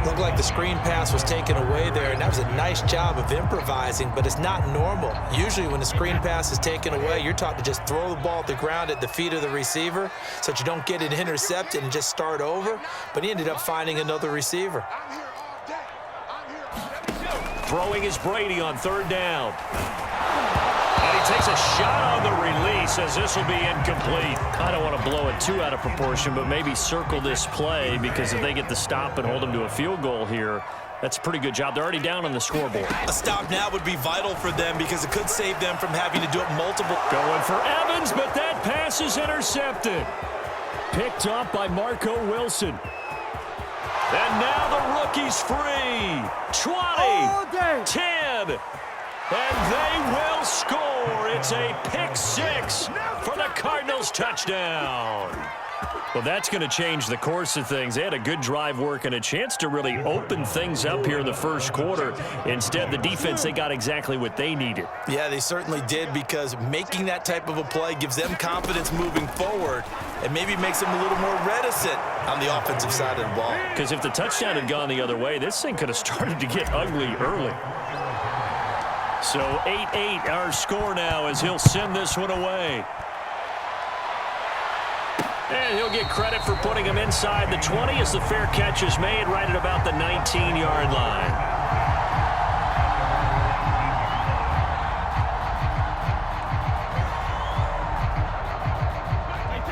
Looked like the screen pass was taken away there, and that was a nice job of improvising, but it's not normal. Usually when the screen pass is taken away, you're taught to just throw the ball at the ground at the feet of the receiver so that you don't get it intercepted and just start over, but he ended up finding another receiver. Throwing is Brady on third down. And he takes a shot on the release as this will be incomplete. I don't want to blow it too out of proportion, but maybe circle this play because if they get the stop and hold them to a field goal here, that's a pretty good job. They're already down on the scoreboard. A stop now would be vital for them because it could save them from having to do it multiple. Going for Evans, but that pass is intercepted. Picked up by Marco Wilson. And now the rookie's free. 20, 10, and they will score. It's a pick six for the Cardinals touchdown. Well, that's going to change the course of things. They had a good drive work and a chance to really open things up here in the first quarter. Instead, the defense, they got exactly what they needed. Yeah, they certainly did because making that type of a play gives them confidence moving forward and maybe makes them a little more reticent on the offensive side of the ball. Because if the touchdown had gone the other way, this thing could have started to get ugly early. So 8-8 our score now as he'll send this one away. And he'll get credit for putting him inside the 20 as the fair catch is made right at about the 19-yard line.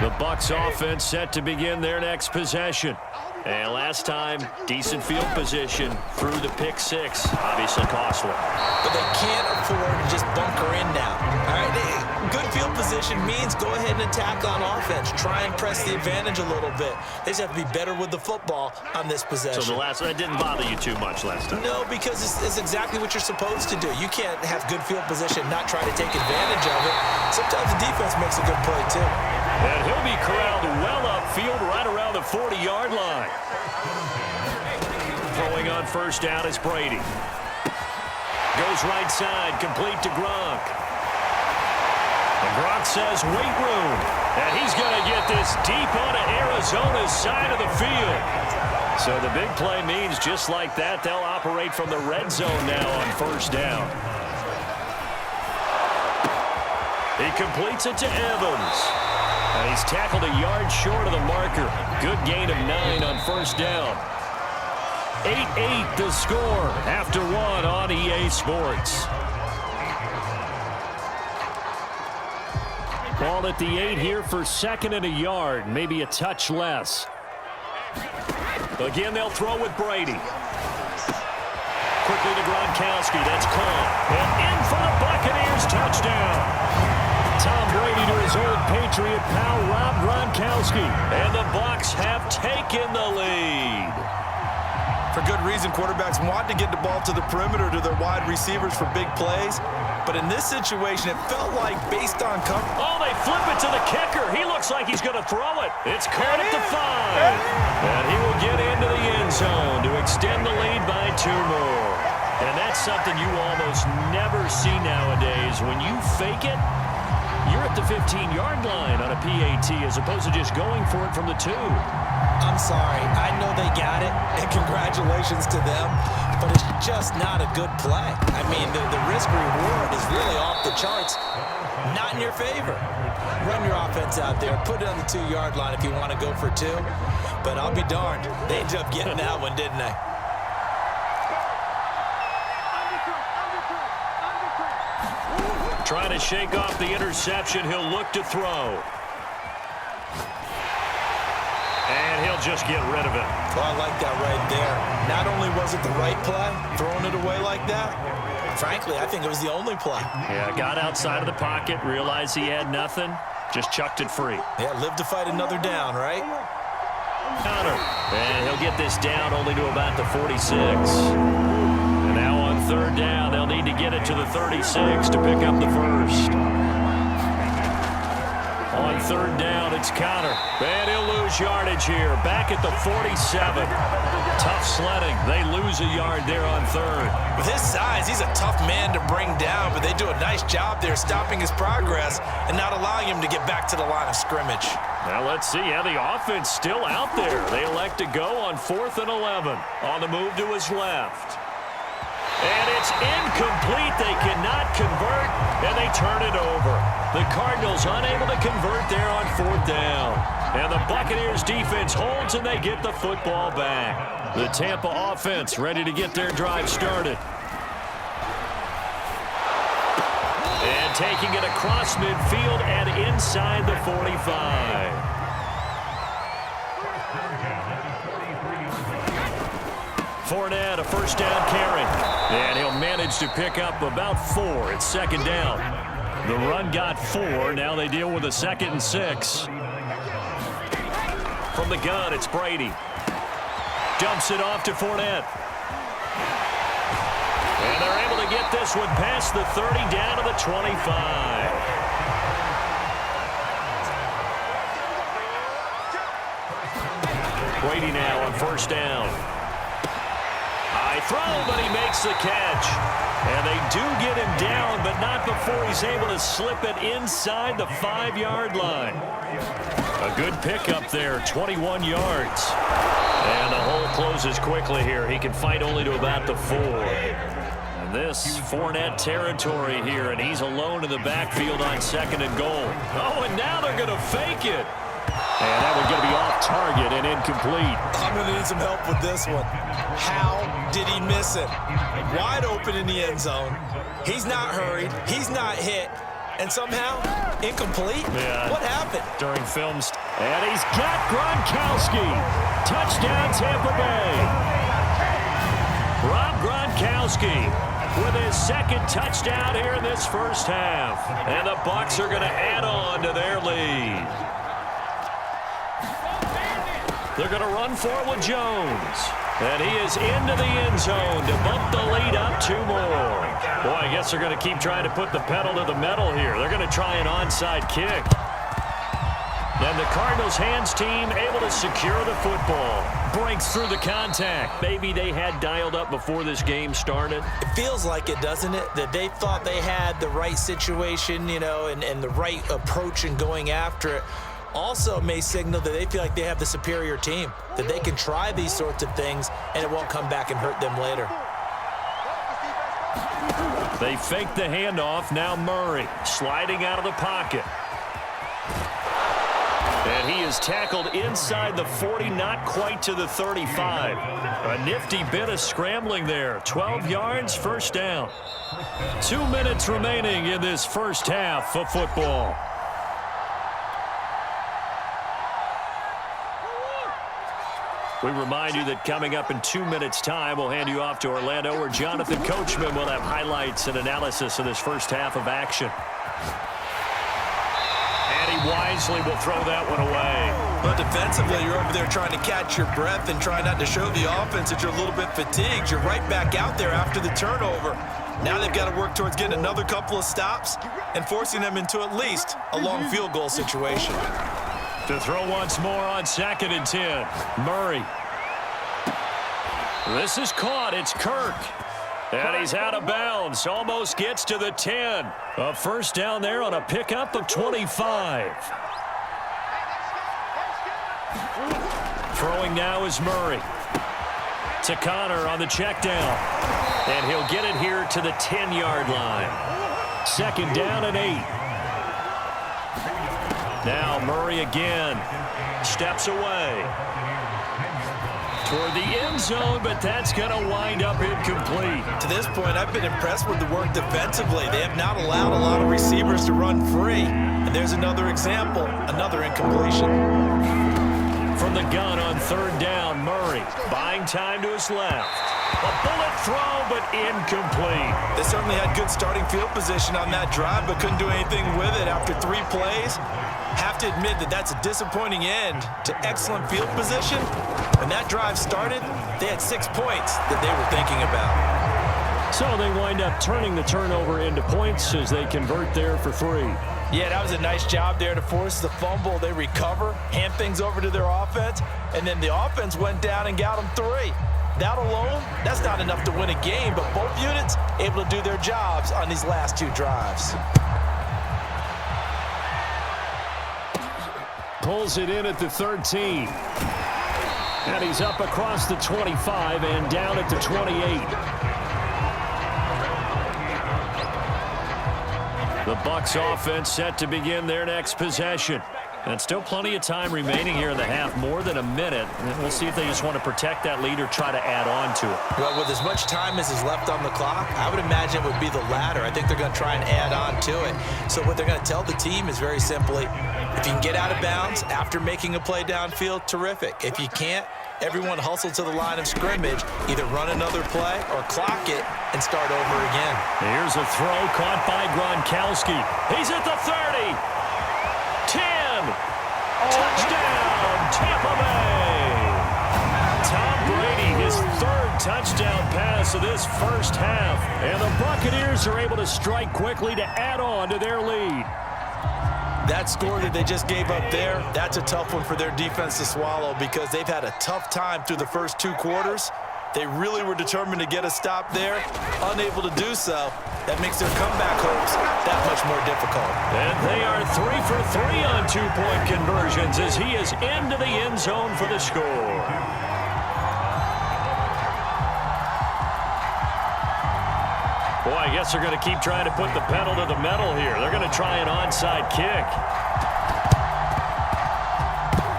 The Bucs offense set to begin their next possession. And last time, decent field position through the pick six. Obviously costly. But they can't afford to just bunker in now. All right, good field position means go ahead and attack on offense. Try and press the advantage a little bit. They just have to be better with the football on this possession. So the last one, that didn't bother you too much last time? No, because it's exactly what you're supposed to do. You can't have good field position, not try to take advantage of it. Sometimes the defense makes a good play, too. And he'll be corralled well upfield right around the 40-yard line. Throwing on first down is Brady. Goes right side, complete to Gronk. And Gronk says, wait room. And he's going to get this deep onto Arizona's side of the field. So the big play means just like that, they'll operate from the red zone now on first down. He completes it to Evans. And he's tackled a yard short of the marker. Good gain of 9 on first down. 8-8 the score after one on EA Sports. Ball at the 8 here for second and a yard, maybe a touch less. Again, they'll throw with Brady. Quickly to Gronkowski, that's caught. And in for the Buccaneers touchdown. Tom Brady to his old Patriot pal, Rob Gronkowski. And the Bucs have taken the lead. For good reason, quarterbacks want to get the ball to the perimeter to their wide receivers for big plays. But in this situation, it felt like based on cover. Oh, they flip it to the kicker. He looks like he's going to throw it. It's caught at the 5. And he will get into the end zone to extend the lead by 2 more. And that's something you almost never see nowadays. When you fake it, you're at the 15-yard line on a PAT as opposed to just going for it from the 2. I'm sorry. I know they got it, and congratulations to them, but it's just not a good play. I mean, the risk-reward is really off the charts. Not in your favor. Run your offense out there. Put it on the 2-yard line if you want to go for 2. But I'll be darned. They ended up getting that one, didn't they? Trying to shake off the interception. He'll look to throw. And he'll just get rid of it. Well, I like that right there. Not only was it the right play, throwing it away like that, frankly, I think it was the only play. Yeah, got outside of the pocket, realized he had nothing, just chucked it free. Yeah, live to fight another down, right? Counter. And he'll get this down only to about the 46. And now on third down, they'll need to get it to the 36 to pick up the first. On third down, it's Counter. And he'll lose yardage here. Back at the 47. Tough sledding. They lose a yard there on third. With his size, he's a tough man to bring down, but they do a nice job there stopping his progress and not allowing him to get back to the line of scrimmage. Now let's see how the offense still out there. They elect to go on 4th and 11. On the move to his left. And it's incomplete. They cannot convert, and they turn it over. The Cardinals unable to convert there on 4th down. And the Buccaneers defense holds, and they get the football back. The Tampa offense ready to get their drive started. And taking it across midfield and inside the 45. Fournette, a first down carry. And he'll manage to pick up about 4. It's 2nd down. The run got 4. Now they deal with a 2nd and 6. From the gun, it's Brady. Dumps it off to Fournette. And they're able to get this one past the 30 down to the 25. Brady now on 1st down. High throw, but he makes the catch. And they do get him down, but not before he's able to slip it inside the 5-yard line. A good pickup there, 21 yards. And the hole closes quickly here. He can fight only to about the 4. And this Fournette territory here, and he's alone in the backfield on 2nd and goal. Oh, and now they're going to fake it. And that one's going to be off target and incomplete. I'm going to need some help with this one. How did he miss it? Wide open in the end zone. He's not hurried. He's not hit. And somehow, incomplete? Yeah. What happened? During films. And he's got Gronkowski. Touchdown, Tampa Bay. Rob Gronkowski with his 2nd touchdown here in this first half. And the Bucs are going to add on to their lead. They're going to run for it with Jones. And he is into the end zone to bump the lead up 2 more. Boy, I guess they're going to keep trying to put the pedal to the metal here. They're going to try an onside kick. And the Cardinals' hands team able to secure the football. Breaks through the contact. Maybe they had dialed up before this game started. It feels like it, doesn't it? That they thought they had the right situation, you know, and the right approach in going after it. Also may signal that they feel like they have the superior team, that they can try these sorts of things and it won't come back and hurt them later. They fake the handoff. Now Murray sliding out of the pocket. And he is tackled inside the 40, not quite to the 35. A nifty bit of scrambling there. 12 yards, 1st down. 2 minutes remaining in this first half of football. We remind you that coming up in 2 minutes' time, we'll hand you off to Orlando, where Jonathan Coachman will have highlights and analysis of this first half of action. And he wisely will throw that one away. But defensively, you're over there trying to catch your breath and try not to show the offense that you're a little bit fatigued. You're right back out there after the turnover. Now they've got to work towards getting another couple of stops and forcing them into at least a long field goal situation. To throw once more on 2nd and 10. Murray. This is caught. It's Kirk. And he's out of bounds. Almost gets to the 10. A first down there on a pickup of 25. Throwing now is Murray. To Connor on the check down. And he'll get it here to the 10-yard line. 2nd down and 8. Now Murray again steps away toward the end zone, but that's going to wind up incomplete. To this point, I've been impressed with the work defensively. They have not allowed a lot of receivers to run free. And there's another example, another incompletion. From the gun on 3rd down, Murray buying time to his left. A bullet throw, but incomplete. They certainly had good starting field position on that drive, but couldn't do anything with it after 3 plays. Have to admit that that's a disappointing end to excellent field position. When that drive started, they had 6 points that they were thinking about. So they wind up turning the turnover into points as they convert there for 3. Yeah, that was a nice job there to force the fumble. They recover, hand things over to their offense, and then the offense went down and got them 3. That alone, that's not enough to win a game, but both units able to do their jobs on these last 2 drives. Pulls it in at the 13. And he's up across the 25 and down at the 28. The Bucs offense set to begin their next possession. And still plenty of time remaining here in the half, more than a minute. And we'll see if they just want to protect that lead or try to add on to it. Well, with as much time as is left on the clock, I would imagine it would be the latter. I think they're going to try and add on to it. So what they're going to tell the team is very simply, if you can get out of bounds after making a play downfield, terrific. If you can't, everyone hustle to the line of scrimmage, either run another play or clock it and start over again. Here's a throw caught by Gronkowski. He's at the 30. 10. Touchdown, Tampa Bay. Tom Brady, his third touchdown pass of this first half. And the Buccaneers are able to strike quickly to add on to their lead. That score that they just gave up there, that's a tough one for their defense to swallow because they've had a tough time through the first two quarters. They really were determined to get a stop there, unable to do so. That makes their comeback hopes that much more difficult. And they are 3 for 3 on two-point conversions as he is into the end zone for the score. Boy, I guess they're going to keep trying to put the pedal to the metal here. They're going to try an onside kick.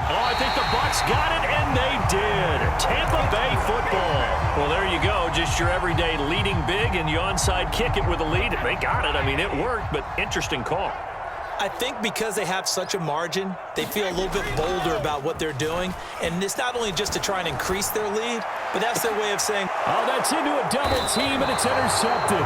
Oh, I think the Bucs got it, and they did. Tampa Bay football. Well, there you go. Just your everyday leading big, and you onside kick it with a lead. They got it. I mean, it worked, but interesting call. I think because they have such a margin, they feel a little bit bolder about what they're doing. And it's not only just to try and increase their lead, but that's their way of saying, oh, that's into a double team, and it's intercepted.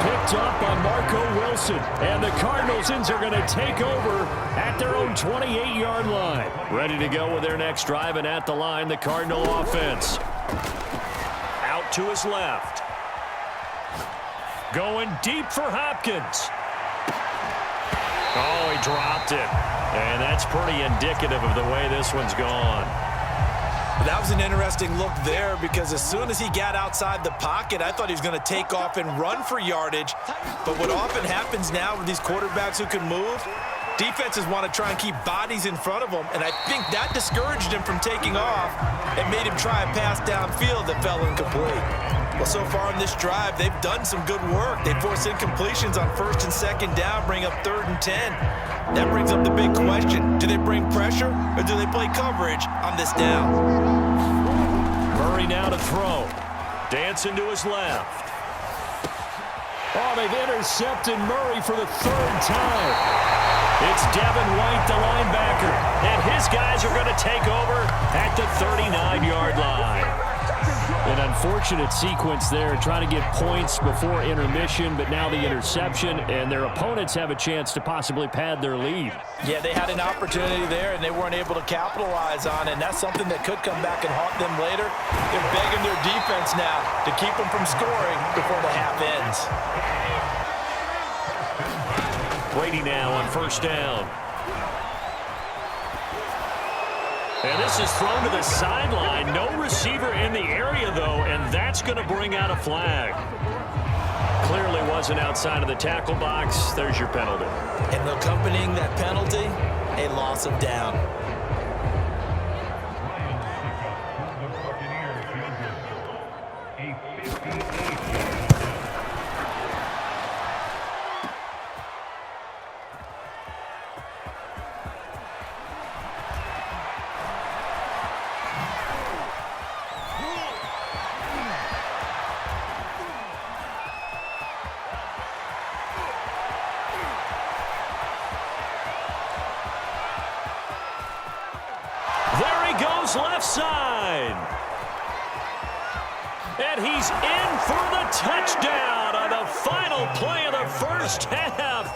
Picked up by Marco Wilson. And the Cardinals are going to take over at their own 28-yard line. Ready to go with their next drive, and at the line, the Cardinal offense. Out to his left. Going deep for Hopkins. Oh, he dropped it. And that's pretty indicative of the way this one's gone. That was an interesting look there because as soon as he got outside the pocket, I thought he was going to take off and run for yardage. But what often happens now with these quarterbacks who can move, defenses want to try and keep bodies in front of them, and I think that discouraged him from taking off and made him try a pass downfield that fell incomplete. Well, so far in this drive, they've done some good work. They forced incompletions on first and second down, bring up 3rd and 10. That brings up the big question. Do they bring pressure or do they play coverage on this down? Murray now to throw. Dancing to his left. Oh, they've intercepted Murray for the 3rd time. It's Devin White, the linebacker, and his guys are going to take over at the 39-yard line. An unfortunate sequence there, trying to get points before intermission, but now the interception, and their opponents have a chance to possibly pad their lead. Yeah, they had an opportunity there, and they weren't able to capitalize on it, and that's something that could come back and haunt them later. They're begging their defense now to keep them from scoring before the half ends. Brady now on first down. And this is thrown to the sideline. No receiver in the area, though, and that's going to bring out a flag. Clearly wasn't outside of the tackle box. There's your penalty. And accompanying that penalty, a loss of down. Goes left side. And he's in for the touchdown on the final play of the first half.